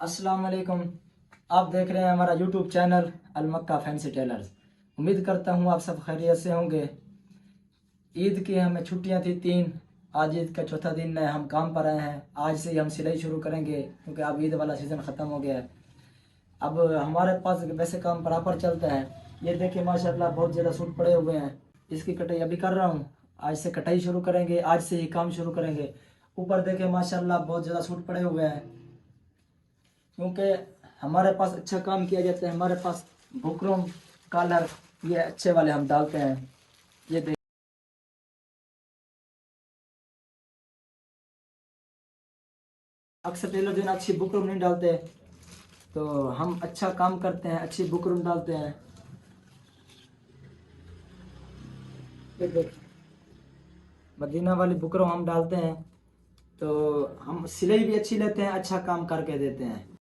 अस्सलाम वालेकुम। आप देख रहे हैं हमारा यूट्यूब चैनल अलमक्का फैंसी टेलर्स। उम्मीद करता हूँ आप सब खैरियत से होंगे। ईद की हमें छुट्टियाँ थी 3, आज ईद का चौथा दिन है, हम काम पर आए हैं। आज से ही हम सिलाई शुरू करेंगे क्योंकि अब ईद वाला सीज़न ख़त्म हो गया है। अब हमारे पास वैसे काम बराबर चलता है। ये देखिए माशाल्लाह बहुत ज़्यादा सूट पड़े हुए हैं, इसकी कटाई अभी कर रहा हूँ। आज से कटाई शुरू करेंगे, आज से ही काम शुरू करेंगे। ऊपर देखे माशाल्लाह बहुत ज़्यादा सूट पड़े हुए हैं क्योंकि हमारे पास अच्छा काम किया जाता है। हमारे पास बुकरम कॉलर ये अच्छे वाले हम डालते हैं। ये देख अक्सर टेलर जो है ना अच्छी बुकरम नहीं डालते, तो हम अच्छा काम करते हैं, अच्छी बुकरम डालते हैं। ये देख मदीना वाली बुकरम हम डालते हैं, तो हम सिलाई भी अच्छी लेते हैं, अच्छा काम करके देते हैं।